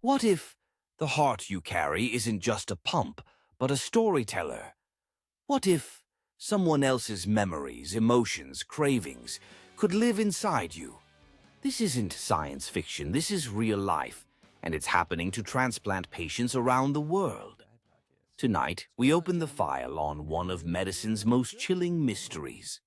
What if the heart you carry isn't just a pump, but a storyteller? What if someone else's memories, emotions, cravings could live inside you? This isn't science fiction, this is real life, and it's happening to transplant patients around the world. Tonight, we open the file on one of medicine's most chilling mysteries.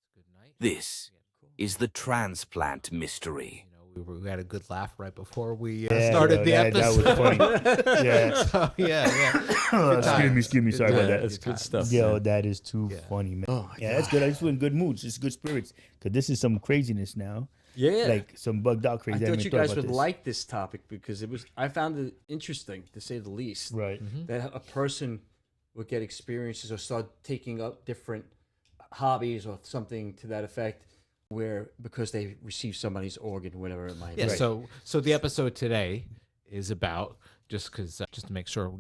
This is the transplant mystery. We had a good laugh right before we Yeah, started the that episode. was funny. Yeah. So, yeah. Excuse me. Sorry about that. That's good stuff. Yo, man. that is too funny, man. Oh, yeah, that's good. I just in good moods. It's good spirits. Because this is some craziness now. Yeah. Like some bugged out I crazy. thought you guys would this. like this topic because I found it interesting, to say the least. Right. That a person would get experiences or start taking up different hobbies or something to that effect, where because they receive somebody's organ, whatever it might be. Yeah. So the episode today is about just to make sure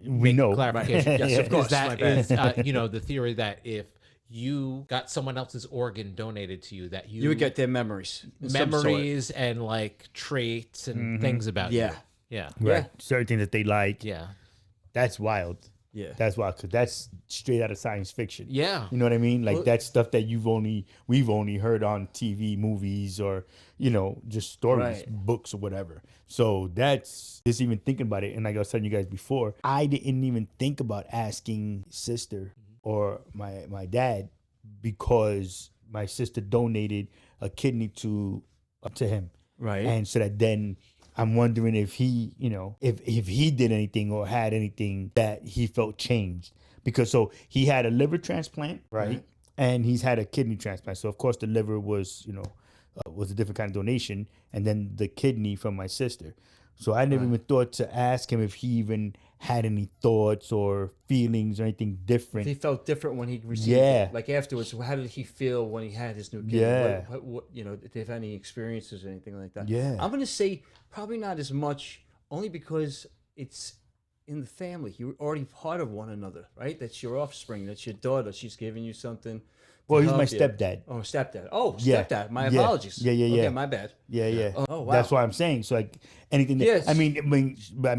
We know. clarification. Right. Yes, of course. That My bad. is the theory that if you got someone else's organ donated to you, that You would get their memories. of some sort. memories and like traits and things about Yeah. you. Yeah. Right. Yeah. Certain things that they like. Yeah. That's wild. Yeah. That's wild. Because that's straight out of science fiction. Yeah. You know what I mean? Like Well- that's stuff that we've only heard on TV, movies, or just stories, Right. books, or whatever. So that's just even thinking about it. And like I was telling you guys before, I didn't even think about asking sister or my dad because my sister donated a kidney to him, Right. and so that then. I'm wondering if he, if he did anything or had anything that he felt changed. Because so he had a liver transplant, right? And he's had a kidney transplant. So of course the liver was, was a different kind of donation, and then the kidney from my sister. So I never even thought to ask him if he even had any thoughts or feelings or anything different. He felt different when he received Yeah. it. Like afterwards, how did he feel when he had his new kidney? Yeah. What did they have any experiences or anything like that? Yeah. I'm going to say probably not as much, only because it's in the family. You're already part of one another, right? That's your offspring. That's your daughter. She's giving you something. Well, he's my help you. stepdad. Oh, stepdad. Oh, Yeah. stepdad. My Yeah. apologies. Yeah. Okay, my bad. Yeah. Oh, wow. That's why I'm saying. So like anything that Yes. I mean, But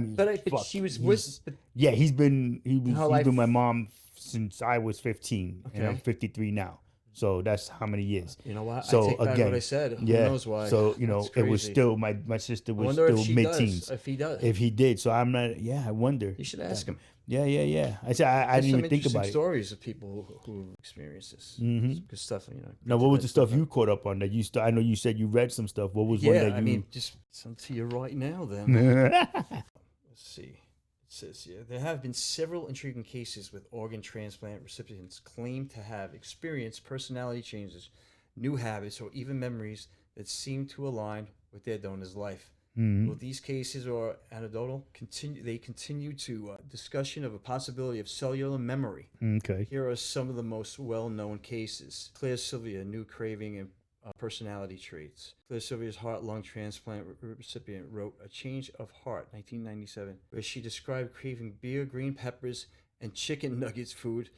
fuck, she was he's- with. But Yeah, he's her been life- with my mom since I was 15, and I'm Okay. 53 now. So that's how many years. you know what? So I take back again, what I said. Who yeah. knows why? So That's it was crazy. still my sister I was wonder if still she mid-teens. does. If he does. If he did, so I'm not. Yeah, I wonder. You should ask him. Yeah. I said I There's didn't some even think interesting about it. stories of people who experience this. Mhm. Some good stuff, Now, what was the stuff you caught up on that you? I know you said you read some stuff. What was one Yeah, that you? I mean, just some to you right now. Then let's see. It says here there have been several intriguing cases with organ transplant recipients claimed to have experienced personality changes, new habits, or even memories that seem to align with their donor's life. Well, these cases are anecdotal. They continue to discussion of a possibility of cellular memory. Okay. Here are some of the most well-known cases. Claire Sylvia, new craving and personality traits. Claire Sylvia's heart-lung transplant recipient wrote A Change of Heart, 1997, where she described craving beer, green peppers, and chicken nuggets food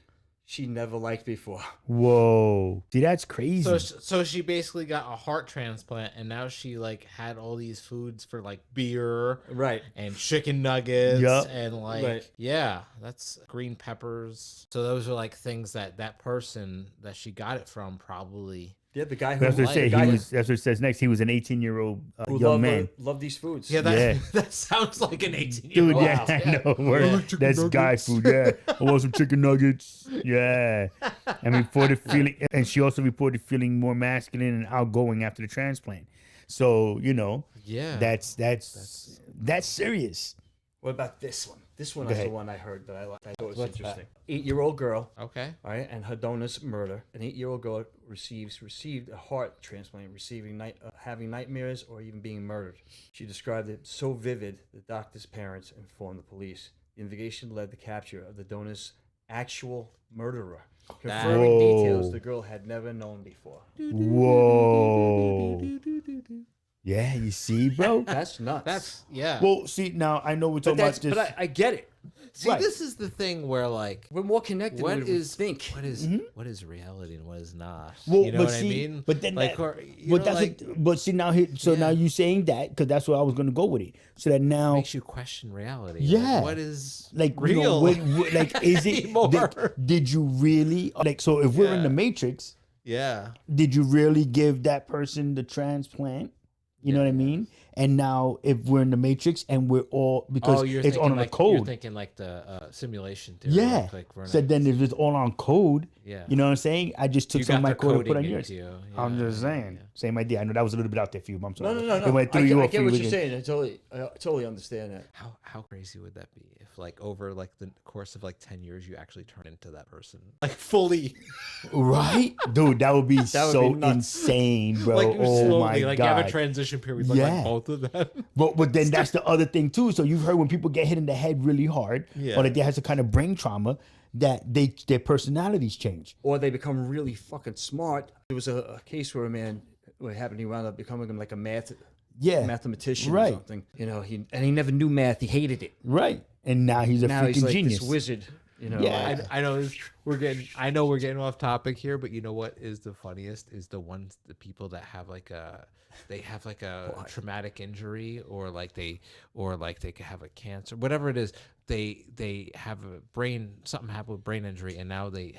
she never liked before. Whoa. See, that's crazy. So she basically got a heart transplant, and now she like had all these foods for like beer Right. and chicken nuggets Yup. and like Right. that's green peppers. So those are like things that person that she got it from probably. Yeah, the guy who, That's what it the says. guy That's what it says next. He was an 18-year-old who young man. loved these foods. Yeah, that Yeah. that sounds like an Dude, 18-year-old. yeah, I know. Word. That's guy food. Yeah, I want some chicken nuggets. Yeah, I mean, and she also reported feeling more masculine and outgoing after the transplant. So Yeah. that's serious. What about this one? This one Go is ahead. the one I heard that I liked. I thought was What's interesting. 8-year-old girl, Okay. all right, and her donor's murder. An 8-year-old girl received a heart transplant, having nightmares or even being murdered. She described it so vivid, the doctor's parents informed the police. The investigation led to the capture of the donor's actual murderer, confirming Whoa. details the girl had never known before. Whoa. Yeah, you see, bro. That's nuts. That's yeah. Well, see, now I know we're but talking about this. I get it. See, Right. this is the thing where like We're more connected what than we is think. what is reality and what is not? Well, You know but what see, I mean? but then like, that- or, you but know, that's like, but see now now Yeah. you saying that because that's where I was gonna go with it. So that now makes you question reality. Yeah. Like, what is like real? you know, like is it Anymore. did you really like so if we're in Yeah. the Matrix, Yeah. did you really give that person the transplant? You know what I mean? And now if we're in the Matrix and we're all because Oh, you're it's thinking on like, a code. You're thinking like the simulation theory. Yeah. Like we're So not- then if it's all on code, Yeah. you know what I'm saying? I just took You some of got my the code and put on coding yours. into you. I'm Yeah, just yeah, saying. yeah. Same idea. I know that was a little bit out there for you. I'm sorry. No. It went through I you get off for what you you're again. saying. I totally understand that. How crazy would that be if like over like the course of like 10 years you actually turn into that person like fully Right? Dude, that would be so be nuts. insane, bro. like Oh slowly my like you God. have a transition period with Yeah. like both of them. But then that's the other thing too. So you've heard when people get hit in the head really hard, Yeah. or that they have some kind of brain trauma, that their personalities change. Or they become really fucking smart. There was a case where a man, what happened, he wound up becoming like a mathematician or Right. something. You know, he never knew math. He hated it. Right. And now he's a Now freaking he's like genius. this wizard. You know, Yeah. I know we're getting off topic here, but you know what is the funniest is the people that have like a traumatic injury or like they could have a cancer, whatever it is. They have something happened with brain injury, and now they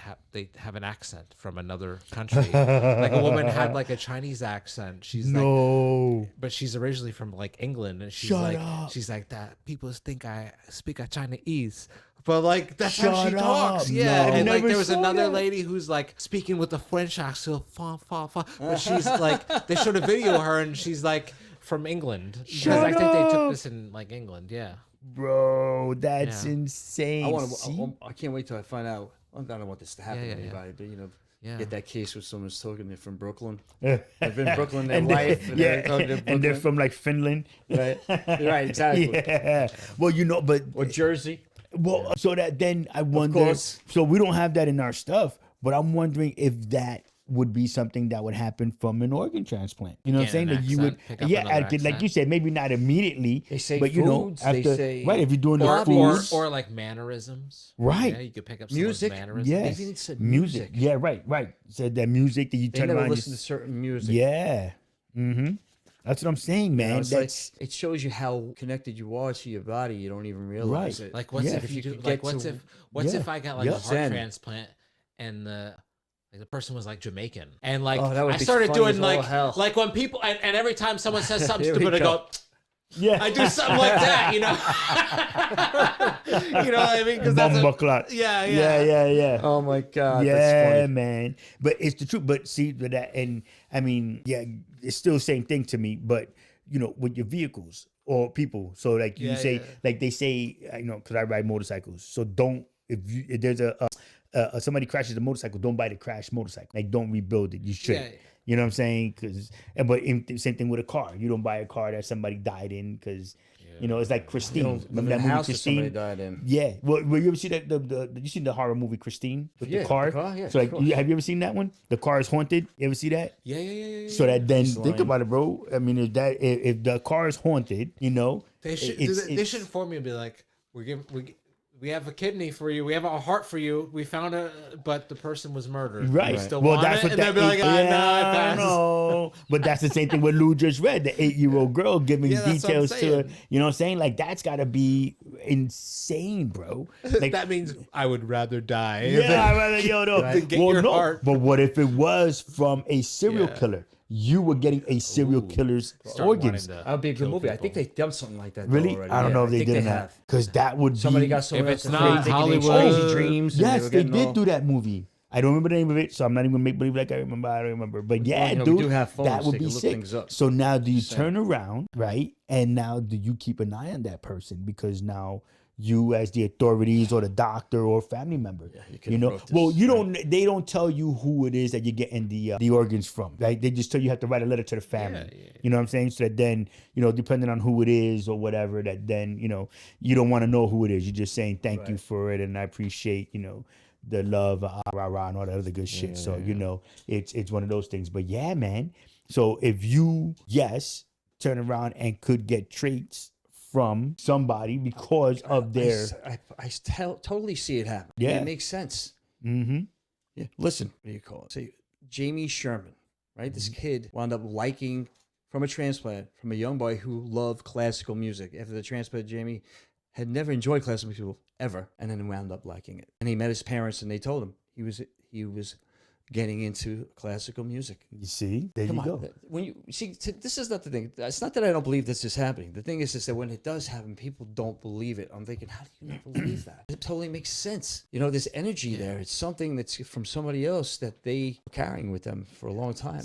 have an accent from another country. Like a woman had like a Chinese accent. She's like, No. but she's originally from like England, and she's Shut like, up. she's like that. People think I speak a Chinese, but like that's how she Shut talks. up. Yeah, No. and like Never there was saw another that. lady who's like speaking with a French accent, but she's like they showed a video of her, and she's like from England because Shut I think they up. took this in like England. Yeah. Bro, that's Yeah. insane. I can't wait till I find out. I don't want this to happen Yeah, to yeah, yeah. anybody, but you know, Yeah. get that case where someone's talking to from Brooklyn. See? They've been in Brooklyn their And life, and they're talking to and they're Brooklyn. from like Finland. Right, right, exactly. Yeah. Well, you know, but Or Jersey. well, so that then I wonder. course. So we don't have that in our stuff, but I'm wondering if that would be something that would happen from an organ transplant. You know what I'm saying? Get an That you would, accent, pick up yeah, another like you accent. said, maybe not immediately. They say but you foods, know, they after say right, if you're doing the Or foods, or like mannerisms. Right. Yeah, you could pick up someone's Music. mannerisms. yes, Maybe it said music. music. Yeah, right. Said that music that you They turn never around. listen to certain music. Yeah. Mm-hmm. That's what I'm saying, You man. know, it's like, That's it shows you how connected you are to your body. You don't even realize Right. it. Like what's Yeah. if If you you do could like get to- what's Yeah. if I got like Yeah. a heart Zen. transplant and the person was like Jamaican and like Oh, that would I be started funny doing as all like hell. like when people and every time someone says something Here we stupid I go. go yeah. I do something like that, you know. You know what I mean? Because that's Bumba clot. yeah. Yeah. Oh my god, Yeah, that's funny. man. But it's the truth. But see with that, and I mean, yeah, it's still the same thing to me. But you know, with your vehicles or people, so like you Yeah, say, yeah. like they say, you know, because I ride motorcycles. So don't if there's somebody crashes a motorcycle, don't buy the crashed motorcycle. Like don't rebuild it. You should. Yeah. You know what I'm saying? Same thing with a car. You don't buy a car that somebody died in because you know it's like Christine. You know, Remember the that movie house that somebody Christine? died in. Yeah. Well, you ever see that? You seen the horror movie Christine with Yeah, the car? the car, yeah, So like, of course. have you ever seen that one? The car is haunted. You ever see that? Yeah. So that then Just think lying. about it, bro. I mean, if the car is haunted, you know, They should it's- they should inform me and be like, we have a kidney for you, we have a heart for you, we found but the person was murdered. right? You still Well, want that's it? what And that. they'll be like, yeah, I pass. no. But that's the same thing what Lou just read. The 8-year-old girl giving Yeah, that's what I'm details to her. saying. You know what I'm saying? Like that's got to be insane, bro. Like That means I would rather die. yeah, I rather no. Then get Well, your no. heart. But what if it was from a serial Yeah. killer? You were getting a serial Ooh. killer's Start organs. wanting to That would be a good kill movie. I people. think they've done something like that. Really? Already. I don't Yeah, know if they think did or they not. have. Because that would Somebody be. got someone If else it's to not thinking Hollywood- crazy dreams. and Yes, were they getting did all- do that movie. I don't remember the name of it, so I'm not even gonna make believe like I remember. I don't remember. But yeah, you know, we dude, do have phones, that so would you be can look sick. things up. So now, do you Same. turn around, right? And now, do you keep an eye on that person because now you, as the authorities or the doctor or family member, you can you know, wrote this, well, you right. don't. They don't tell you who it is that you're getting the organs from. Right? They just tell you have to write a letter to the family. Yeah. You know what I'm saying? So that then, you know, depending on who it is or whatever, that then, you know, you don't want to know who it is. You're just saying thank you Right. for it, and I appreciate, you know, the love, rah rah, and all that other good shit. So you know, it's one of those things. But yeah, man. So if you turn around and could get traits from somebody because of their. Totally see it happen. Yeah. It makes sense. Mm-hmm. Yeah. Listen, what do you call it? Say, Jamie Sherman, right? This kid wound up liking from a transplant from a young boy who loved classical music. After the transplant, Jamie had never enjoyed classical music ever, and then wound up liking it. And he met his parents, and they told him he was getting into classical music. You see, there Come you on. go. When you see, this is not the thing. It's not that I don't believe this is happening. The thing is that when it does happen, people don't believe it. I'm thinking, how do you not believe that? It totally makes sense. You know, there's energy there. It's something that's from somebody else that they are carrying with them for a long time.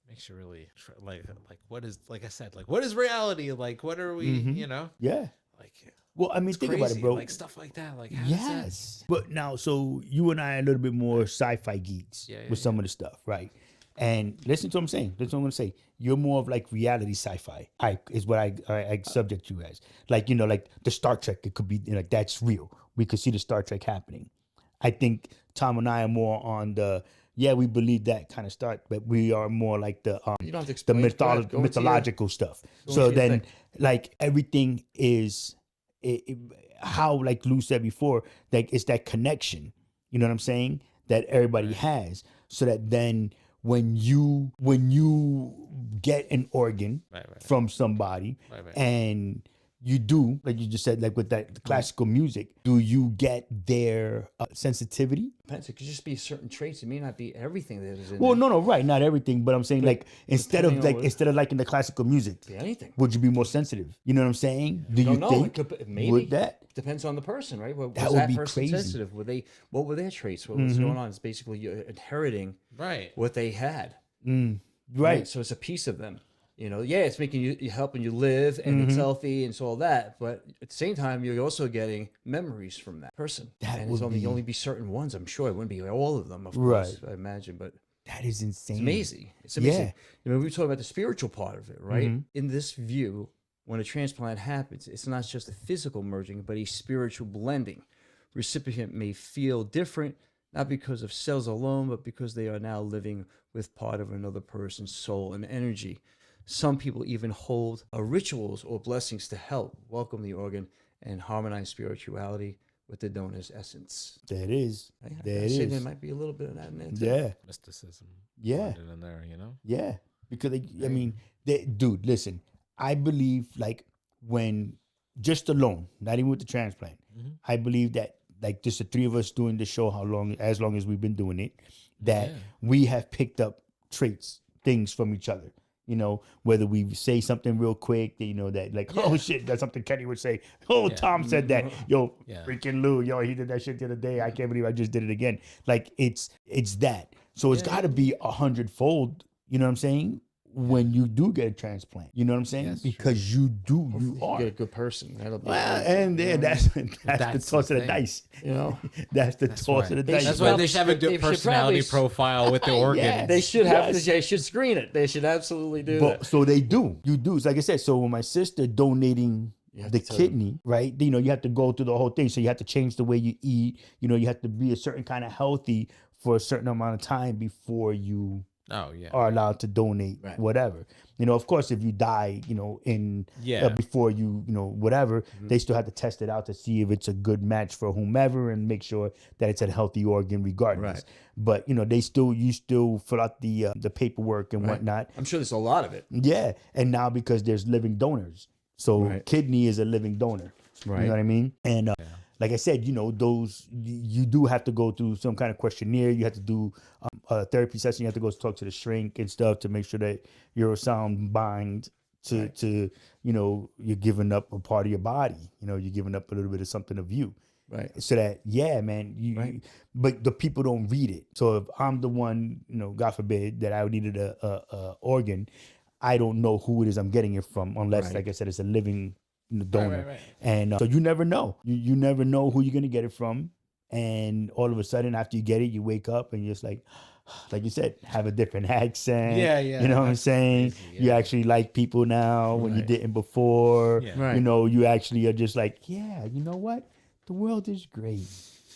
Makes you really like what is, like I said, like what is reality? Like what are we? You know? Yeah. Like Well, I mean, think crazy, about it, bro. like stuff like that. Like how does that- Yes. But now, so you and I are a little bit more sci-fi geeks with some of the stuff, right? And listen to what I'm saying. Listen to what I'm going to say. You're more of like reality sci-fi. Is what I subject you as. Like, you know, like the Star Trek, it could be, you know, like that's real. We could see the Star Trek happening. I think Tom and I are more on the, yeah, we believe that kind of stuff, but we are more like the You don't have to the explain. Go ahead. Go into mythological stuff. go So into your then, thing. like everything is how, like Lou said before, like it's that connection. You know what I'm saying? That everybody has, so that then when you get an organ from somebody and you do, like you just said, like with that classical music, do you get their sensitivity? Depends. It could just be certain traits. It may not be everything that is in Well, there. no, right, not everything, but I'm saying like instead of liking the classical music, Be anything. would you be more sensitive? You know what I'm saying? Do you Don't know. think It could, maybe. would that? Depends on the person, right? Was That would be person crazy. sensitive? What were their traits? What was going on? It's basically you're inheriting what they had. Right. So it's a piece of them. You know, yeah, it's making you helping you live and it's healthy and so all that. But at the same time, you're also getting memories from that person. That and would it's be- only be certain ones, I'm sure. It wouldn't be all of them, of course, Right. I imagine. But That is insane. it's amazing. It's amazing. Yeah. You know, we were talking about the spiritual part of it, right? In this view, when a transplant happens, it's not just a physical merging, but a spiritual blending. Recipient may feel different, not because of cells alone, but because they are now living with part of another person's soul and energy. Some people even hold rituals or blessings to help welcome the organ and harmonize spirituality with the donor's essence. There it is. I There it say is. there might be a little bit of that in there too. Yeah. mysticism. Yeah. blended in there, you know. Yeah. Because I mean, dude, listen. I believe like when just alone, not even with the transplant, I believe that like just the three of us doing the show, as long as we've been doing it, that we have picked up traits, things from each other. You know, whether we say something real quick, you know, that like, oh shit, that's something Kenny would say. Oh, Tom said that. Yo, freaking Lou, yo, he did that shit the other day. I can't believe I just did it again. Like it's that. So it's got to be 100-fold. You know what I'm saying? When you do get a transplant, you know what I'm saying? Because you are Get a good person. That'll be and then that's the toss of the thing. dice. you know. That's the toss of the dice. That's why they should have a They good should personality probably- profile with the organ. Yeah. They should have. Yes. They should screen it. They should absolutely do But, that. so they do. You do. It's like I said. So when my sister donating have the to tell kidney, right? You know, you have to go through the whole thing. So you have to change the way you eat. You know, you have to be a certain kind of healthy for a certain amount of time before you Oh yeah. are allowed to donate whatever. You know, of course, if you die, you know, before you know, whatever, they still have to test it out to see if it's a good match for whomever and make sure that it's a healthy organ regardless. Right. But you know, you still fill out the paperwork and whatnot. I'm sure there's a lot of it. Yeah, and now because there's living donors, so kidney is a living donor. Right. You know what I mean? And like I said, you know, those you do have to go through some kind of questionnaire. You have to do a therapy session. You have to go talk to the shrink and stuff to make sure that you're a sound mind to you know, you're giving up a part of your body. You know, you're giving up a little bit of something of you. Right. So that, man, but the people don't read it. So if I'm the one, you know, God forbid that I needed a organ, I don't know who it is I'm getting it from unless, like I said, it's a living donor. Right. And so you never know. You never know who you're going to get it from. And all of a sudden, after you get it, you wake up and you're just like you said, have a different accent. Yeah. You know what I'm saying? Crazy, You actually like people now when you didn't before. Yeah. Right. You know, you actually are just like, yeah, you know what? The world is great.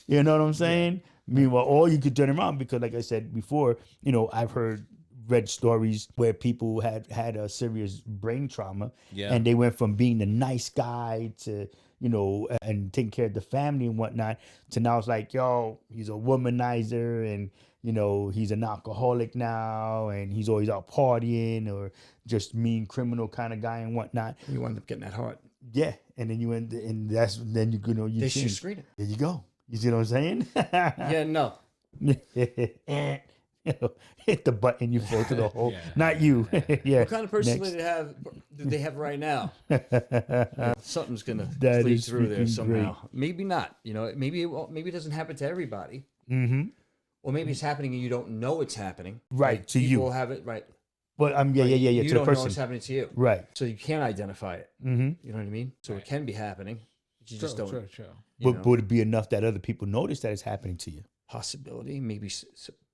You know what I'm saying? Meanwhile, or you could turn around because, like I said before, you know, I've heard read stories where people had a serious brain trauma, Yeah. and they went from being the nice guy to, you know, and taking care of the family and whatnot, to now it's like, yo, he's a womanizer, and, you know, he's an alcoholic now, and he's always out partying, or just mean criminal kind of guy and whatnot. You wind up getting that heart. Yeah, and then you end, and that's then you know you They should change. screen it. There you go. You see what I'm saying? Yeah, no. Hit the button, you fall to the hole. Yeah. Not you. Yeah. What kind of person Next. do they have right now? Something's gonna That bleed is through there freaking somehow. Maybe not. You know, maybe it doesn't happen to everybody, Mm-hmm. or maybe it's happening and you don't know it's happening. Right, Like, to you. people have it right. But yeah. You To the don't know person. it's happening to you, Right. so you can't identify it. Mm-hmm. You know what I mean? So it can be happening, but you just don't. True. You But know, would it be enough that other people notice that it's happening to you? possibility. Maybe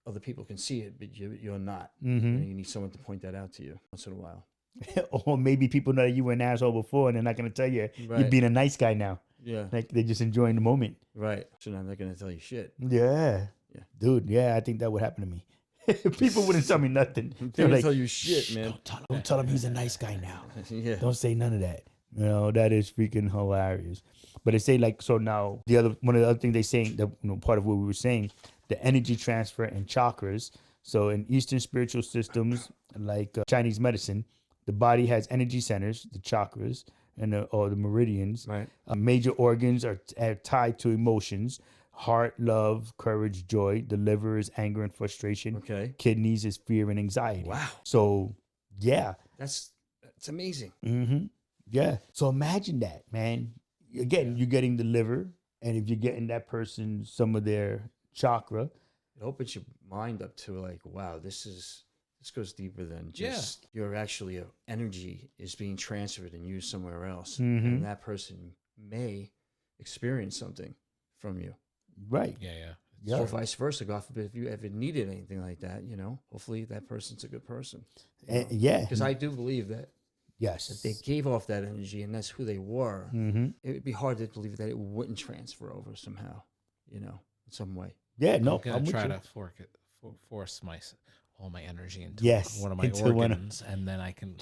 other people can see it, but you're not. Mm-hmm. You need someone to point that out to you once in a while. Or maybe people know that you were an asshole before, and they're not going to tell you you're Right. being a nice guy now. Yeah. Like they're just enjoying the moment. Right. So now they're gonna tell you shit. Yeah. Yeah. Dude, yeah, I think that would happen to me. People wouldn't tell me nothing. They're They're gonna like, tell you shit, man. don't tell him he's a nice guy now. Yeah. Don't say none of that. You know, that is freaking hilarious. But they say, like, so now one of the other things they saying, that, you know, part of what we were saying, the energy transfer and chakras. So in Eastern spiritual systems, like Chinese medicine, the body has energy centers, the chakras, and or the meridians. Right. Major organs are tied to emotions. Heart, love, courage, joy. The liver is anger and frustration. Okay. Kidneys is fear and anxiety. Wow. So, yeah. That's amazing. Mm-hmm. Yeah. So imagine that, man. Again, you're getting the liver, and if you're getting that person some of their chakra, It opens your mind up to like, wow, this goes deeper than just your actually energy is being transferred and used somewhere else, Mhm. and that person may experience something from you, right? Yeah. or vice versa. God forbid, if you ever needed anything like that, you know, hopefully that person's a good person. Yeah. Because I do believe that Yes. if they gave off that energy and that's who they were, Mm-hmm. it would be hard to believe that it wouldn't transfer over somehow, you know, in some way. Yeah. No. I'm gonna I'm with try you. to force all my energy into Yes, one of my into one of- organs, and then I can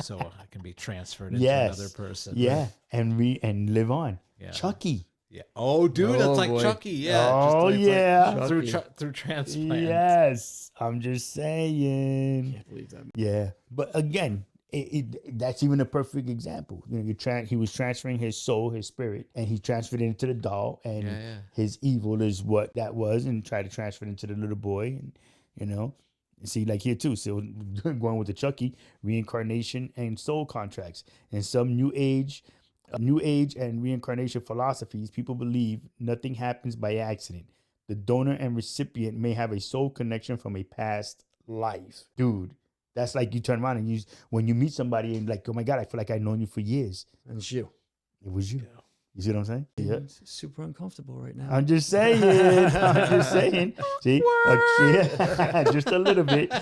be transferred into Yes. another person. Yeah, and live on. Yeah. Chucky. Yeah. Oh, dude, Oh, that's like boy. Chucky. Yeah. Oh, like yeah. through transplant. Yes. I'm just saying. Can't believe that. Yeah, but again, that's even a perfect example. You know, he was transferring his soul, his spirit, and he transferred it into the doll, and Yeah. his evil is what that was, and tried to transfer it into the little boy, and you know, see, like here too. So going with the Chucky, reincarnation and soul contracts, and some new age and reincarnation philosophies, people believe nothing happens by accident. The donor and recipient may have a soul connection from a past life, dude. That's like you turn around and when you meet somebody and like, oh my God, I feel like I've known you for years. And it's you. It was you. You see what I'm saying? Yeah. It's super uncomfortable right now. I'm just saying. I'm just saying. See, just a little bit.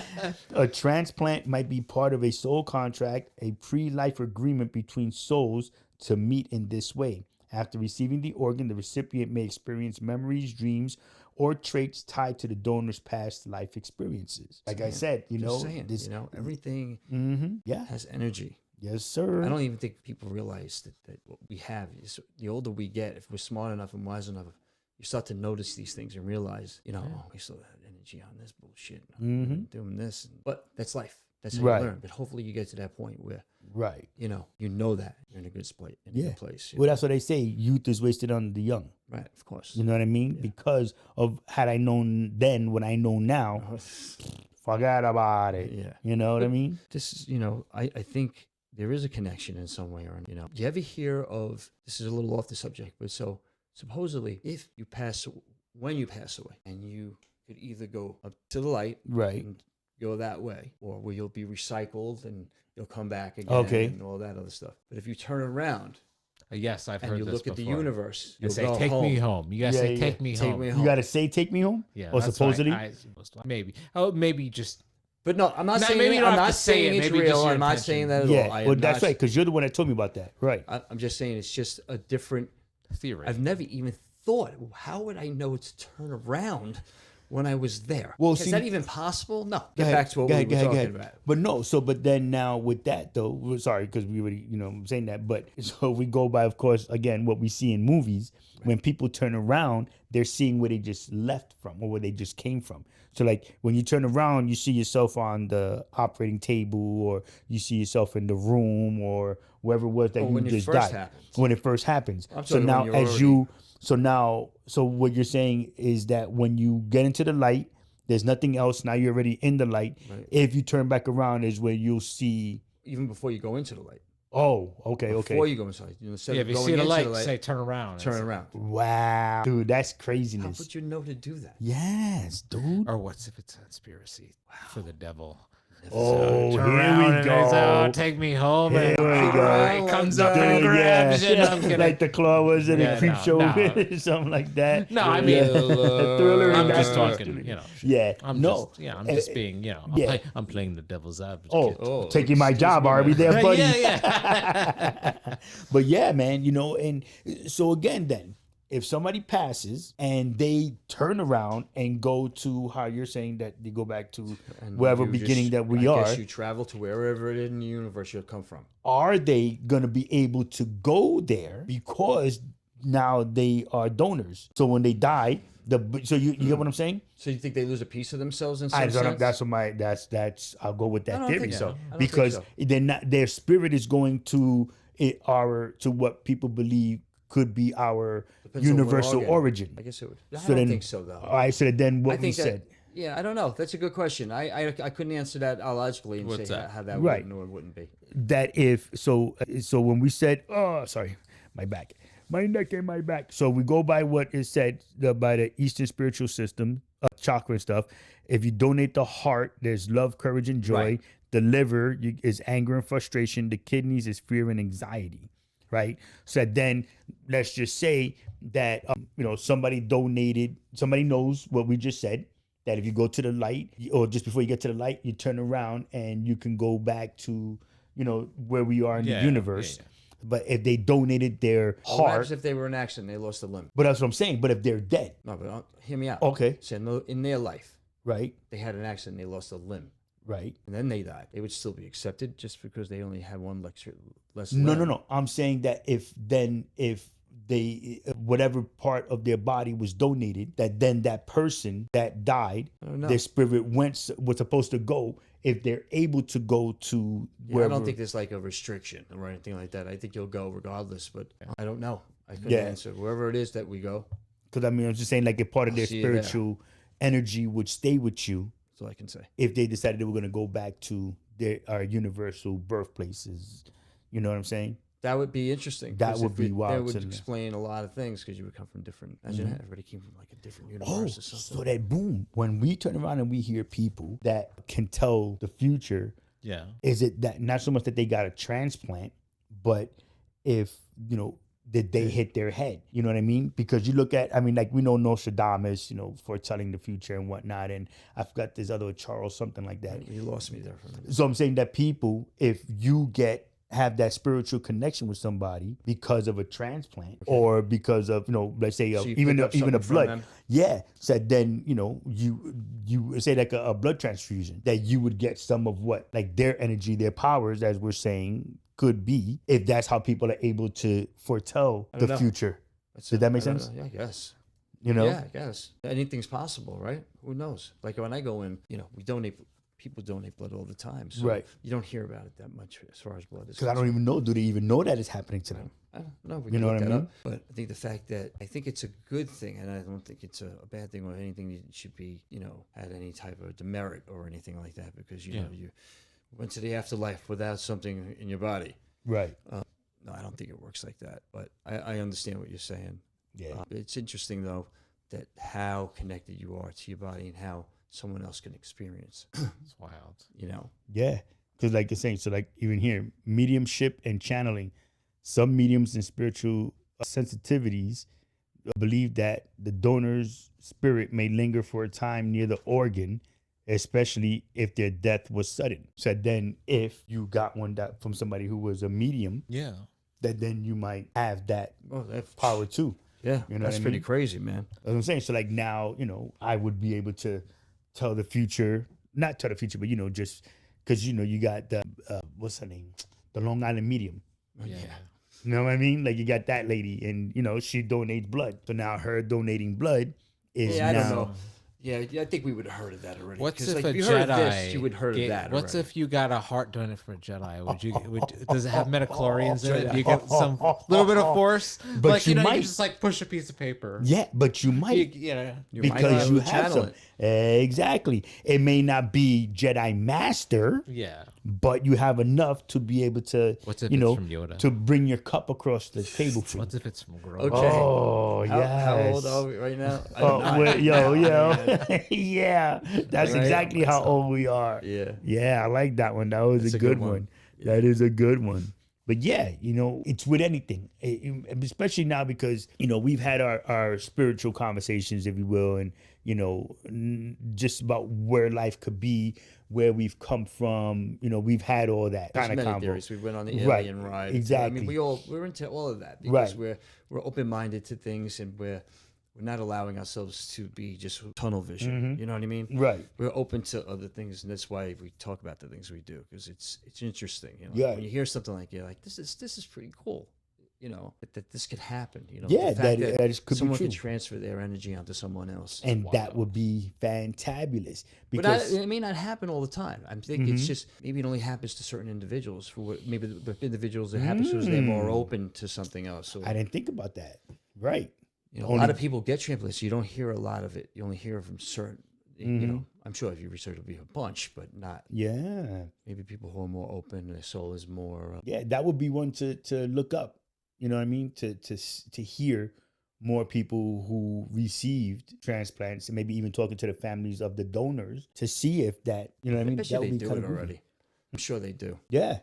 A transplant might be part of a soul contract, a pre-life agreement between souls to meet in this way. After receiving the organ, the recipient may experience memories, dreams, or traits tied to the donor's past life experiences. Like I said, you know, Just saying, you know, everything yeah, has energy. yes, sir. I don't even think people realize that what we have is the older we get, if we're smart enough and wise enough, you start to notice these things and realize, you know, oh, we still have energy on this bullshit. Doing this. But that's life. That's how Right. you learn. But hopefully you get to that point where, Right. you know that you're in a good spot, in a Yeah. good place. you Well, know? that's what they say. Youth is wasted on the young. Right, of course. You know what I mean? Because of had I known then what I know now, forget about it. Yeah. You know what I mean? This is, you know, I think there is a connection in some way, or, you know, do you ever hear of, this is a little off the subject, but so supposedly if you when you pass away, and you could either go up to the light Right. and go that way, or where you'll be recycled and you'll come back again Okay. and all that other stuff. But if you turn around Yes, I've and heard you this look at the before. universe, You you'll say, go "Take home. me home." You guys Yeah, say, yeah. "Take me Take home." me You home. got to say, take me home? Yeah, Or that's what supposedly? maybe. Oh, maybe just But no, I'm not No, saying maybe you don't I'm have not to say saying it, it's maybe just real. your I'm not intention. saying that at all. Yeah. I Well, am that's not- right. Because you're the one that told me about that. Right. I'm just saying it's just a different. theory. I've never even thought, how would I know to turn around when I was there. Well, Is see- that even possible? No. Go Get ahead, back to what go we ahead, were go ahead, go talking ahead. about. But no, so but then now with that though, we're sorry because we already I'm saying that, but so we go by, of course, again what we see in movies. When people turn around, they're seeing where they just left from or where they just came from. So like when you turn around, you see yourself on the operating table, or you see yourself in the room, or wherever it was that Or you when it just first died. happens. When it first happens. I'm So talking now when you're as already- you so what you're saying is that when you get into the light, there's nothing else. Now you're already in the light. Right. If you turn back around is where you'll see. Even before you go into the light. Oh, okay. Before you go inside. Instead Yeah, of if you going see the into light, the light, say turn around. turn around. Wow. Dude, that's How craziness. would you know to do that? Yes, dude. Or what's if it's a conspiracy for the devil? Oh, Turn here around we and it's, go. take me home. Here and we go. around comes like up and that. grabs you. No, I'm kidding. Like the claw was in Yeah, a creep no, show, no. something like that. No, I mean, Yeah. Thriller. I'm and just that's talking, you know. Yeah, I'm no. just being, you know, yeah. I'm playing the devil's advocate. Oh, taking my job, me, are we man. there, buddy? yeah. But yeah, man, and so again, then if somebody passes and they turn around and go to how you're saying that they go back to And wherever you beginning just- that we I are, guess you travel to wherever it is in the universe you'll come from. are they gonna be able to go there because now they are donors? So when they die, so you get what I'm saying? So you think they lose a piece of themselves in some I don't know, sense? that's what that's I'll go with that I don't theory. think so. I don't Because think they're not, their spirit is going to to what people believe could be our Depends on what universal organ. origin. I guess it would. I So don't then- think so, though. All right, so then what I we think said. that, yeah, I don't know. That's a good question. I couldn't answer that logically and What's say that? how that Right. would or wouldn't be. That if so when we said, oh sorry, my back, my neck and my back, so we go by what is said by the Eastern spiritual system, chakra and stuff. If you donate the heart, there's love, courage, and joy. Right. The liver is anger and frustration. The kidneys is fear and anxiety, right? So then let's just say that somebody donated, somebody knows what we just said, that if you go to the light, or just before you get to the light, you turn around and you can go back to where we are in Yeah, the universe. yeah. But if they donated their What heart, happens if they were in an accident and they lost a limb? but that's what I'm saying. But if they're dead, No, but hear me out. okay, So in their life, right, they had an accident and they lost a limb. right. And then they died. They would still be accepted just because they only had one less No, limb. no. I'm saying that if they whatever part of their body was donated, that then that person that died, don't know. their spirit was supposed to go. If they're able to go to Yeah, I wherever, don't think there's like a restriction or anything like that. I think you'll go regardless, but I don't know. I couldn't Yeah. answer. Wherever it is that we go, because I mean I'm just saying like if part of I'll their see you there. spiritual energy would stay with you that's all I can say. if they decided they were going to go back to our universal birthplaces. You know what I'm saying? That would be interesting. That 'cause would if be That wild would to know. explain a lot of things because you would come from different. Imagine that everybody came from like a different universe Oh, or something. so that boom, when we turn around and we hear people that can tell the future, Yeah. is it that not so much that they got a transplant, but if did they hit their head? You know what I mean? Because you look at, I mean, like we know Nostradamus, foretelling the future and whatnot, and I forgot this other Charles something like that. You lost me there for a minute. So I'm saying that people, if you have that spiritual connection with somebody because of a transplant or because of let's say So you even pick up even a something from blood, them? yeah. So then you say like a blood transfusion, that you would get some of what like their energy, their powers, as we're saying, could be, if that's how people are able to foretell I don't the know. future. That's Did it. that make I don't sense? know. Yeah, I guess. You know? Yeah, I guess. Anything's possible, right? Who knows? Like when I go in, we donate. People donate blood all the time, so Right. you don't hear about it that much as far as blood is. Because I don't even know. Do they even know that it's happening to them? I don't know. We You can know look what I that mean? up. But I think the fact that I think it's a good thing, and I don't think it's a bad thing or anything that should be, at any type of demerit or anything like that, because you went to the afterlife without something in your body. Right. No, I don't think it works like that. But I understand what you're saying. Yeah. It's interesting though that how connected you are to your body and how someone else can experience. It's wild. Yeah, because like you're saying, so like even here, mediumship and channeling, some mediums and spiritual sensitivities believe that the donor's spirit may linger for a time near the organ, especially if their death was sudden. So then if you got one from somebody who was a medium, Yeah. that then you might have that Oh, that's power too. Yeah, You know that's what I pretty mean? crazy, man. That's what I'm saying. So like now, I would be able to tell the future, not tell the future, but just because you got the what's her name, the Long Island medium. Yeah. You know what I mean? Like you got that lady, and she donates blood. So now her donating blood is Yeah, I now. don't know. Yeah, I think we would have heard of that already. What's 'Cause, if like, a if you heard Jedi? of this, you would heard of that. What's already. if you got a heart donated from a Jedi? Does it have metachlorians in it? Do you get some little bit of force? But like you you might. can just like push a piece of paper. Yeah, but you might. You know. You might be because able you to have channel some. Exactly. It may not be Jedi Master, Yeah. but you have enough to be able to, What's if it's from Yoda? to bring your cup across the table for you. What's if it's from Grogu? Okay. Oh, How yes. old are we right now? Oh, Nine. yo, yeah. That's Right? exactly how old we are. Yeah. Yeah, I like that one. That was That's a good one. That is a good one. But yeah, it's with anything, especially now because, we've had our spiritual conversations, if you will, and, just about where life could be, where we've come from. We've had all that There's kind of many convo. theories. We went on the Right, alien ride. exactly. I mean, we're into all of that because Right. we're open minded to things, and we're not allowing ourselves to be just tunnel vision. You know what I mean? Right. We're open to other things, and that's why we talk about the things we do because it's interesting. Yeah. When you hear something like you're like, this is pretty cool. That this could happen. Yeah, the fact that could be someone true. can transfer their energy onto someone else. And that would be fantabulous. But Because it may not happen all the time. I think it's just maybe it only happens to certain individuals. Maybe the individuals it happens to is they're more open to something else. So I didn't think about that. Right. a lot of people get transplants. You don't hear a lot of it. You only hear from certain. I'm sure if you research, it'll be a bunch, but not. Yeah. Maybe people who are more open, their soul is more. Yeah, that would be one to look up. You know what I mean? To hear more people who received transplants and maybe even talking to the families of the donors to see if that, you know what I I mean? bet That you would they be do kind it of groovy. already. I'm sure they do. Yeah.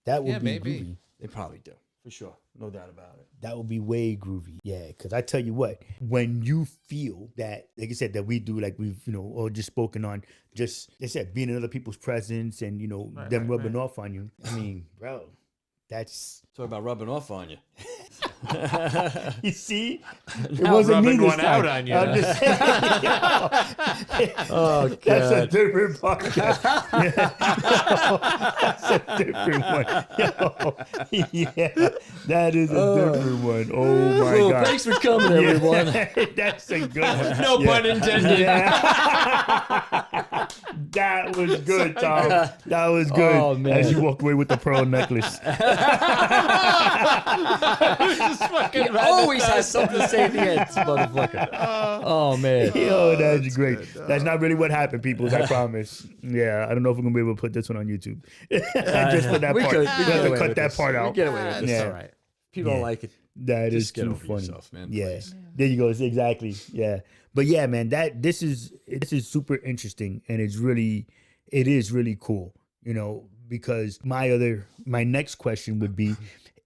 That would Yeah, be maybe. groovy. They probably do for sure, no doubt about it. That would be way groovy. Yeah, because I tell you what, when you feel that, like I said, that we do, like we've, all just spoken on, just, like I said, being in other people's presence and, them rubbing off on you. I mean, bro, that's, Talk about rubbing off on you. you see? It Now wasn't me rubbing this one time. out on you. I'm just saying, Oh, that's a God. different podcast. That's a different one. Yeah, that is a different one. Oh, my Well, God. thanks for coming, everyone. That's a good one. No pun intended. That was good, Tom. That was good. Oh, man. As you walk away with the pearl necklace. He always has something to say at the end, this motherfucker. Oh, man. Yo, that's great. That's not really what happened, people. I promise. Yeah, I don't know if we're gonna be able to put this one on YouTube. Just for that We part. could. We We have get to away cut with that this. part We out. get away with this. Yeah. All right. People don't like it. That is Just get too over funny. yourself, man, Yeah, please. there you go. It's exactly. Yeah, but yeah, man, this is super interesting, and it is really cool. Because my next question would be,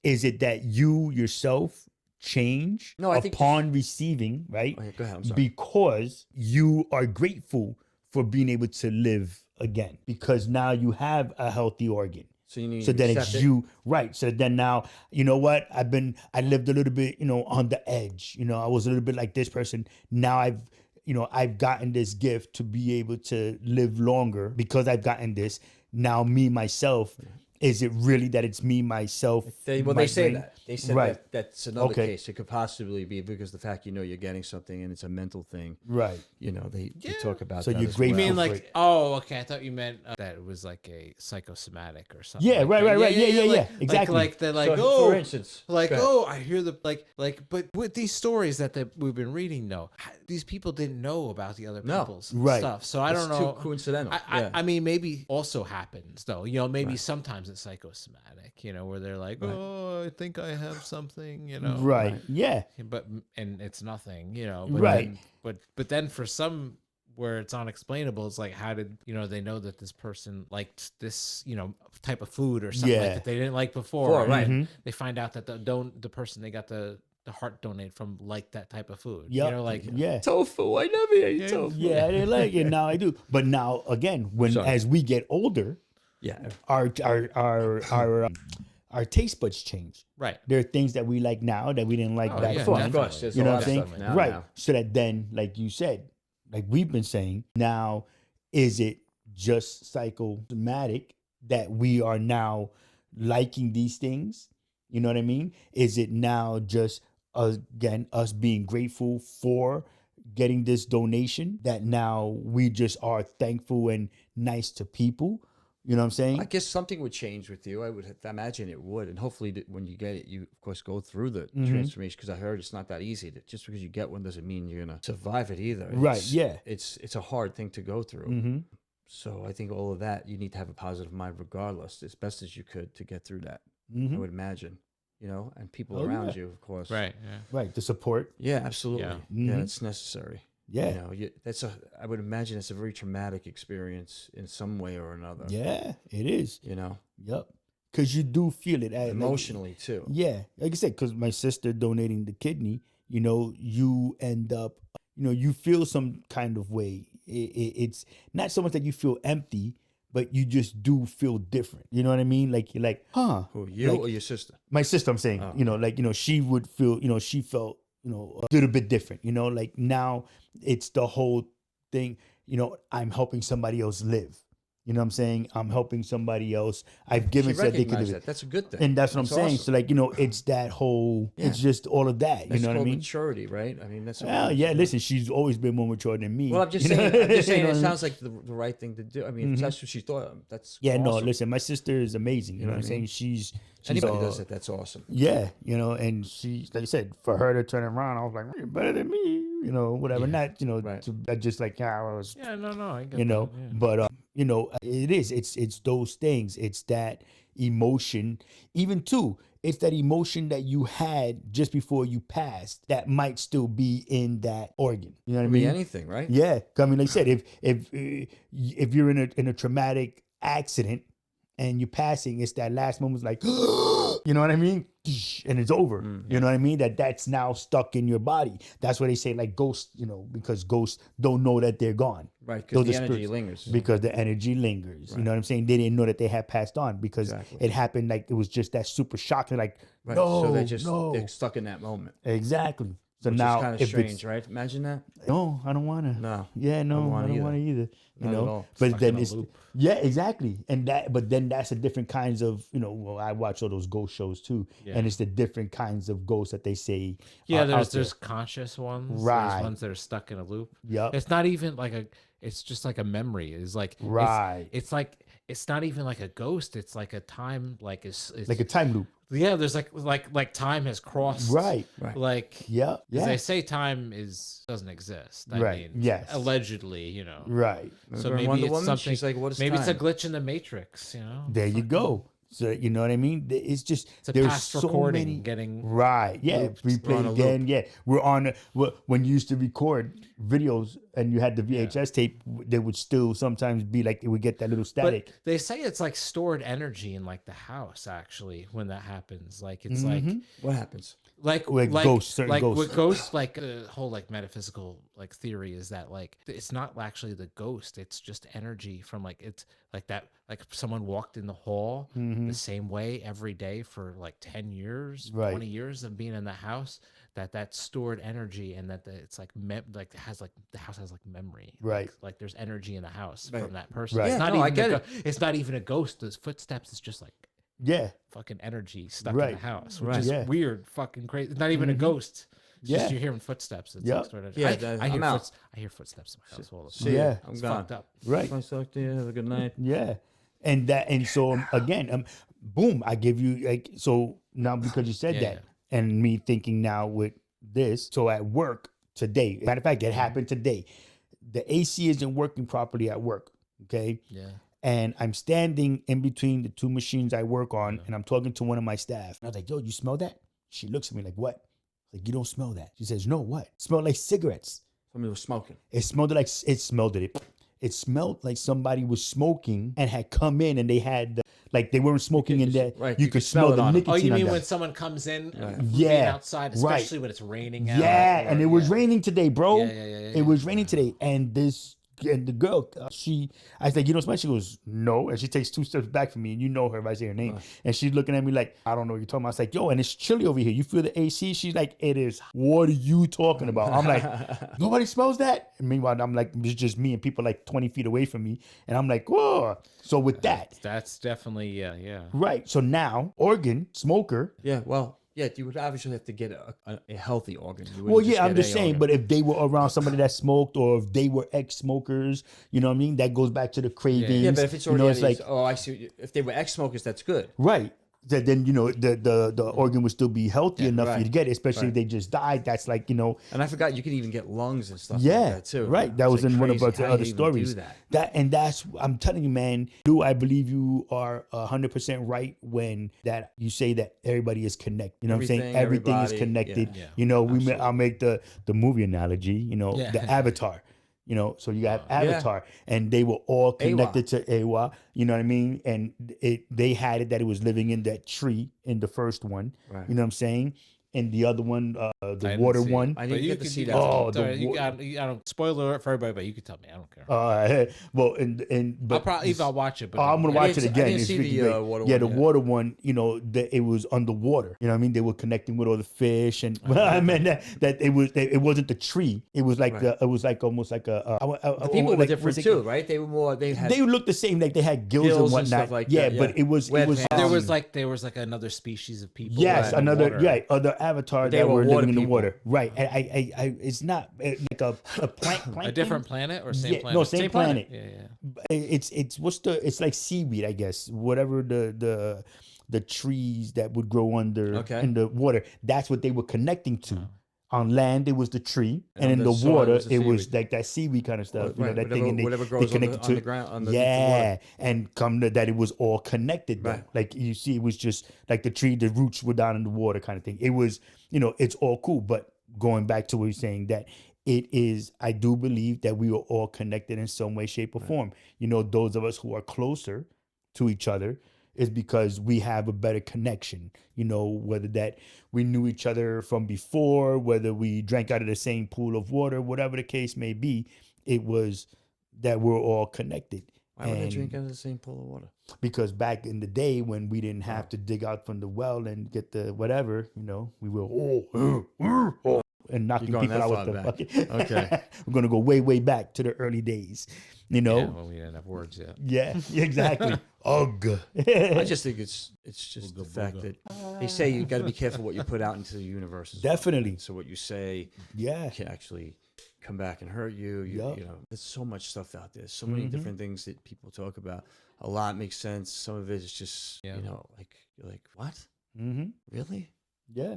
is it that you yourself change No, I think upon receiving, right? Oh, yeah, go ahead. I'm sorry. Because you are grateful for being able to live again, because now you have a healthy organ. So you need So to then accept it's it. you, right? So then now, you know what? I lived a little bit, on the edge. I was a little bit like this person. Now I've gotten this gift to be able to live longer because I've gotten this. Now me, myself, is it really that it's me, myself? They my say brain? that. They said Right. that's another Okay. case. It could possibly be because the fact you're getting something and it's a mental thing. Right. They talk about So that you're as grateful You mean for like, it. oh, okay. I thought you meant that it was like a psychosomatic or something. Yeah, like right, that. right. Yeah, exactly. Like they're like, So, oh, for instance, like, go ahead. oh, I hear but with these stories that we've been reading, though, these people didn't know about the other No. people's Right. stuff. So I It's don't know. too coincidental. I mean, maybe also happens though. Maybe sometimes it's psychosomatic. Where they're like, oh, I think I have something. Right. Yeah. and it's nothing. But Right. But then for some where it's unexplainable, it's like, how did they know that this person liked this type of food or something Yeah. like that they didn't like before, Right. and they find out that the person they got the heart donate from liked that type of food. Yep. Yeah. Tofu. I never ate tofu. Yeah, I didn't like it. Now I do. But now again, Sorry. as we get older, Yeah. our our taste buds change. Right. There are things that we like now that we didn't like Oh, back yeah, then. Of course, there's You a know lot what I'm of saying? stuff now. Right. So that then, like you said, like we've been saying, now is it just psychosomatic that we are now liking these things? You know what I mean? Is it now just again us being grateful for getting this donation that now we just are thankful and nice to people? You know what I'm saying? I guess something would change with you. I would imagine it would, and hopefully, when you get it, you of course go through the transformation. Because I heard it's not that easy. That just because you get one doesn't mean you're gonna survive it either. Right, It's, yeah. It's a hard thing to go through. Mm-hmm. So I think all of that, you need to have a positive mind, regardless, as best as you could, to get through that. Mm-hmm. I would imagine, and people Oh, around yeah. you, of course. Right. Yeah. Right. The support. Yeah, absolutely. Yeah. Mhm. It's necessary. Yeah. I would imagine it's a very traumatic experience in some way or another. Yeah, it is. Yep. Because you do feel it Emotionally too. Yeah. Like I said, because my sister donating the kidney, you end up, you feel some kind of way. It's not so much that you feel empty, but you just do feel different. You know what I mean? Like you're like, huh? Who, you Like, or your sister? my sister, I'm saying, Oh. she would feel, she felt, a little bit different, like now it's the whole thing, I'm helping somebody else live. You know what I'm saying? I'm helping somebody else. I've given She so that they could recognized live that. it. That's a good thing. And that's what I'm That's saying. awesome. So like, it's that whole, it's Yeah. just all of that. That's You know what I called mean? maturity, right? I mean, that's. Well, yeah, listen, she's always been more mature than me. Well, I'm just You know? saying. I'm just saying. You know It what I mean? sounds like the right thing to do. I mean, if that's what she thought. That's Yeah, no, awesome. listen, my sister is amazing. You know what I'm saying? She's Anybody does it, that's awesome. Yeah, and she, like I said, for her to turn around, I was like, you're better than me, whatever. Not, Right. just like how I was, Yeah. No. I get you know, that, yeah. but it is. It's those things. It's that emotion. Even too, it's that emotion that you had just before you passed that might still be in that organ. You know what I Could mean? be anything, right? Yeah, I mean, like I said, if you're in a traumatic accident and you're passing, it's that last moment, like, you know what I mean? And it's over. You know what I mean? That's now stuck in your body. That's why they say like ghosts, because ghosts don't know that they're gone. Right, because Those the are energy spirits. lingers. Because the energy lingers. You know what I'm saying? They didn't know that they had passed on because Exactly. it happened like it was just that super shock. They're like, Right. no, So no. they're stuck in that moment. Exactly. So Which now, is kind of if strange, it's, right? Imagine that. no, I don't want to. No. Yeah, no, I wanna don't want to either. either. Not at all. But Stuck then in a it's loop. yeah, exactly. But then that's a different kinds of well, I watch all those ghost shows too, and it's the different kinds of ghosts that they say. Yeah, are there's out there. there's conscious ones. Right. There's ones that are stuck in a loop. Yup. It's not even like it's just like a memory. It's like Right. It's like it's not even like a ghost. It's like a time like it's like a time loop. yeah. There's like time has crossed. Right. Right. Like Yeah. because Yeah. they say time doesn't exist. I Right. mean, Yes. allegedly, Right. So Remember in maybe Wonder it's Woman? something. She's like, what is maybe it's time? a glitch in the Matrix. There you go. So you know what I mean? It's just It's a there's past so recording many. getting Right. Yeah. Looped. Replay We're on it a again. Yeah. We're on when you used to record videos and you had the VHS tape, there would still sometimes be like it would get that little static. But they say it's like stored energy in like the house actually when that happens. Like it's like What happens? like With ghosts, certain like ghosts. with ghosts, like the whole like metaphysical like theory is that like it's not actually the ghost, it's just energy from like it's like that like someone walked in the hall the same way every day for like 10 years, Right. 20 years of being in the house, that stored energy and that it's like like it has like the house has like memory, Right. like there's energy in the house Right. from that person. Right. It's Yeah, not no, I even get a it. it's not even a ghost. Those footsteps is just like Yeah. fucking energy stuck in Right. the house, which Right. is Yeah. weird, fucking crazy. It's not even a ghost. It's Yeah. just you're hearing footsteps. It's Yep. like sort of, Yeah, I hear I'm out. I hear footsteps in my house all the See time. Yeah. ya. I'm It's gone. fucked up. Right. Nice talk to you. Have a good night. Yeah. And so again, boom, I give you like so now because you said Yeah, that and me thinking now with this. So at work today, matter of fact, it happened today. The AC isn't working properly at work. Okay. Yeah. And I'm standing in between the two machines I work on, and I'm talking to one of my staff. And I was like, yo, you smell that? She looks at me like, what? I was like, you don't smell that. She says, no, what? It smelled like cigarettes. Somebody was smoking. It smelled like it smelled like somebody was smoking and had come in and they had like they weren't smoking in there. right, You could smell it the on 'em. nicotine. Oh, you on mean them. when someone comes in from Yeah, being outside, right. especially when it's raining out? Yeah, or- and it was yeah. raining today, bro. Yeah. It was raining today, and this the girl, I was like, you know Spanish? She goes, no. And she takes 2 steps back from me, and you know her if I say her name. And she's looking at me like, I don't know what you're talking about. I was like, yo, and it's chilly over here. You feel the AC? She's like, it is. What are you talking about? I'm like, nobody smells that? And meanwhile, I'm like, it's just me and people like 20 feet away from me. And I'm like, whoa. So with that. That's definitely, yeah. Right. So now, organ, smoker. Yeah, well, yeah, you would obviously have to get a healthy organ. You Well, wouldn't yeah, I'm get just a saying, organ. but if they were around somebody that smoked or if they were ex-smokers, you know what I mean? That goes back to the cravings. Yeah, but if it's you already know, it's like, oh, I see. If they were ex-smokers, that's good. right. That then, you know, the organ would still be healthy enough for you to right. get it, especially if they just died. That's like, you know, And I forgot you can even get lungs and stuff yeah, like that too. right. That It's was like in one of crazy our how other you even do stories. that. That's I'm telling you, man. Do I believe you are 100% right when that you say that everybody is connected? You know what I'm saying? Everything, Everything is everybody, connected. yeah, You know, I'll make the movie analogy. You know, Yeah. the Avatar. You know, so you have Avatar, and they were all connected to Awa. You know what I mean? And they had it that it was living in that tree in the first one. Right. You know what I'm saying? And the other one, the didn't water see it. one. I But didn't you get to could- see you that. could- Oh, sorry, the you wa- got, I don't spoiler alert for everybody, but you can tell me. I don't care. Well, but I'll probably I'll watch it. But I'm gonna yeah. watch it I again. didn't It's see freaking the, great. water yeah, one the yet. water one. You know, it was underwater. You know what I mean? They were connecting with all the fish, and I meant that it wasn't the tree. It was like Right. it was like almost like a. The people were like, different what's it- too, right? They were more. They had. They looked the same, like they had gills, Gills and and whatnot. stuff like yeah, that, yeah. but it was Webpans. There was like another species of people. yes, in the another water. other avatar They that were were water living in the people. water. Right, and I it's not like a plant. A different planet or same Yeah, planet? no, same planet. Yeah. It's it's like seaweed, I guess. Whatever the trees that would grow under Okay. in the water. That's what they were connecting to. On land, it was the tree, and on in the the soil, water, it was the it was seaweed. like that seaweed kind of stuff. You know, Right, that thing, and whatever they grows on connected the ground, underneath the yeah, water. and come to that, it was all connected. Though. Right. Like you see, it was just like the tree, the roots were down in the water, kind of thing. It was, you know, it's all cool. But going back to what you're saying, that it is, I do believe that we are all connected in some way, shape, or form. You know, those of us who are closer to each other is because we have a better connection. You know, whether that we knew each other from before, whether we drank out of the same pool of water, whatever the case may be, it was that we're all connected. Why would I And drink out of the same pool of water? because back in the day when we didn't have to dig out from the well and get the whatever, you know, we were and knocking going people that out far with the back. bucket. Okay. We're gonna go way, way back to the early days. You know? Yeah, well, we didn't have words yet. Yeah, exactly. Ugh. I just think it's just the fact that they say you got to be careful what you put out into the universe. as well. Definitely. So what you say Yeah. can actually come back and hurt you. Yup. You know, there's so much stuff out there. So many different things that people talk about. A lot makes sense. Some of it is just Yeah. you know, like you're like, what? Mm-hmm. Really? Yeah.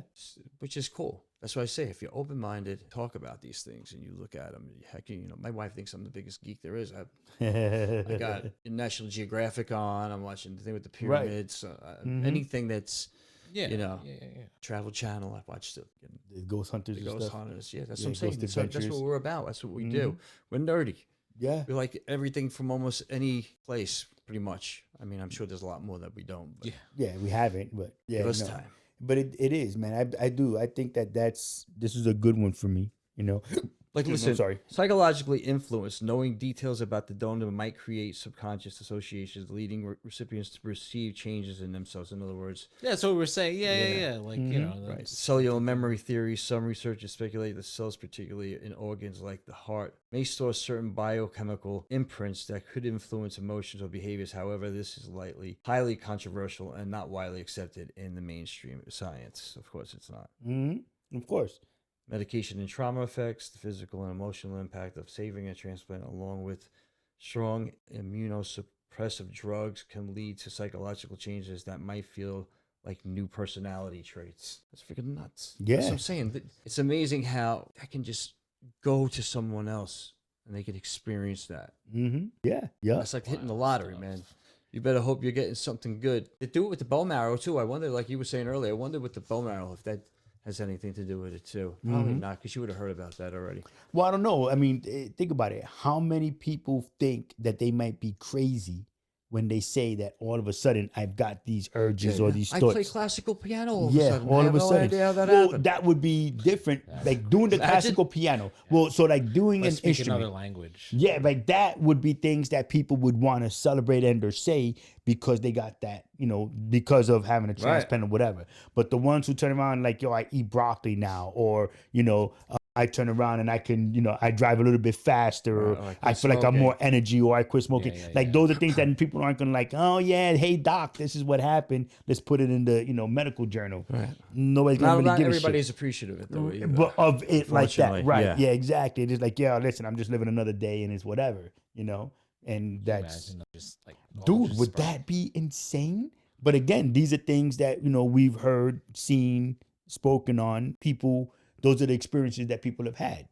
Which is cool. That's why I say if you're open minded, talk about these things and you look at them. Heck, you know, my wife thinks I'm the biggest geek there is. I got National Geographic on. I'm watching the thing with the Right. pyramids. Anything that's Yeah. you know, Yeah. Travel Channel. I watched it. The ghost hunters The and Ghost stuff. Hunters. Yeah, that's Yeah, what I'm saying. Ghost That's what Adventures. we're about. That's what we do. We're nerdy. Yeah. We like everything from almost any place, pretty much. I mean, I'm sure there's a lot more that we don't. But Yeah, we haven't, but yeah. give us no. time. But it is, man. I do. I think this is a good one for me, you know. Like, I'm listen, sorry. psychologically influenced, knowing details about the donor might create subconscious associations, leading recipients to perceive changes in themselves. In other words, That's what we're saying. Yeah. Like, you know, right. that's- Cellular memory theory. Some researchers speculate that cells, particularly in organs like the heart, may store certain biochemical imprints that could influence emotions or behaviors. However, this is highly controversial and not widely accepted in the mainstream science. Of course, it's not. Of course. Medication and trauma effects, the physical and emotional impact of saving a transplant, along with strong immunosuppressive drugs, can lead to psychological changes that might feel like new personality traits. That's freaking nuts. That's Yeah. what I'm saying. It's amazing how that can just go to someone else and they can experience that. Yeah. Yeah. That's like hitting the lottery, man. You better hope you're getting something good. They do it with the bone marrow too. I wonder, like you were saying earlier, I wonder with the bone marrow if that has anything to do with it too. Probably not, because you would have heard about that already. Well, I don't know. I mean, think about it. How many people think that they might be crazy when they say that all of a sudden I've got these urges or these I thoughts. play classical piano all of a Yeah, sudden. all I of have a no sudden. idea how that Well, happened. that would be different. Like doing the classical piano. Well, so like doing But an speak another instrument. language. Yeah, like that would be things that people would want to celebrate and or say because they got that, because of having a transplant or whatever. But the ones who turn around like, yo, I eat broccoli now, or, I turn around and I can, I drive a little bit faster, or I feel like I'm more energy, or I quit smoking. Those are things that people aren't gonna like, oh yeah, hey doc, this is what happened. Let's put it in the, medical journal. Right. Nobody's gonna really Not give a shit. everybody's appreciative of it though either. But of it like that, Unfortunately, right? yeah. Yeah, exactly. It's like, yeah, listen, I'm just living another day, and it's whatever, And that's, Imagine just like all dude, just would spark. that be insane? But again, these are things that we've heard, seen, spoken on. People, those are the experiences that people have had.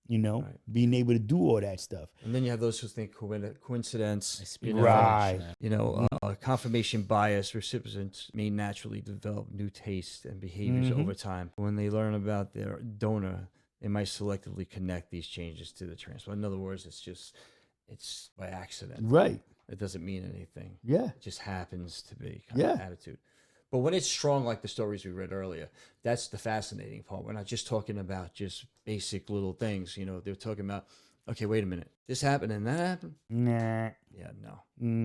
Being able to do all that stuff. And then you have those who think coincidence, Right. confirmation bias. Recipients may naturally develop new tastes and behaviors over time. When they learn about their donor, they might selectively connect these changes to the transplant. In other words, it's by accident. Right. It doesn't mean anything. Yeah. It just happens to be kind of attitude. But when it's strong, like the stories we read earlier, that's the fascinating part. We're not just talking about just basic little things. They're talking about, okay, wait a minute, this happened and that happened? Nah. Yeah, no.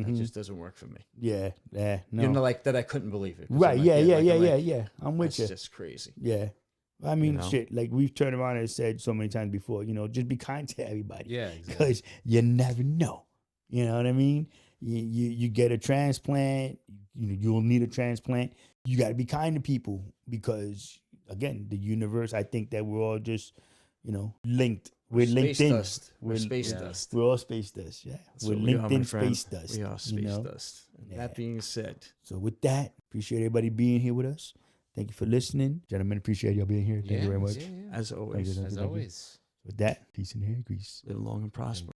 That just doesn't work for me. Yeah. No. Like that I couldn't believe it. Right. I'm like, Yeah. I'm with you. That's just crazy. Yeah. I mean, shit, like we've turned around and said so many times before, just be kind to everybody. Yeah, exactly. Because you never know. You know what I mean? You get a transplant, you'll need a transplant. You got to be kind to people because, again, the universe, I think that we're all just, linked. We're linked Space in. dust. We're space dust. We're all space dust, yeah. That's We're what we linked are, my in friend. space dust. We are space dust. And that being said, so with that, appreciate everybody being here with us. Thank you for listening. Gentlemen, appreciate y'all being here. Thank you very much. as always, As always. With that, peace and hair grease. live long and prosper.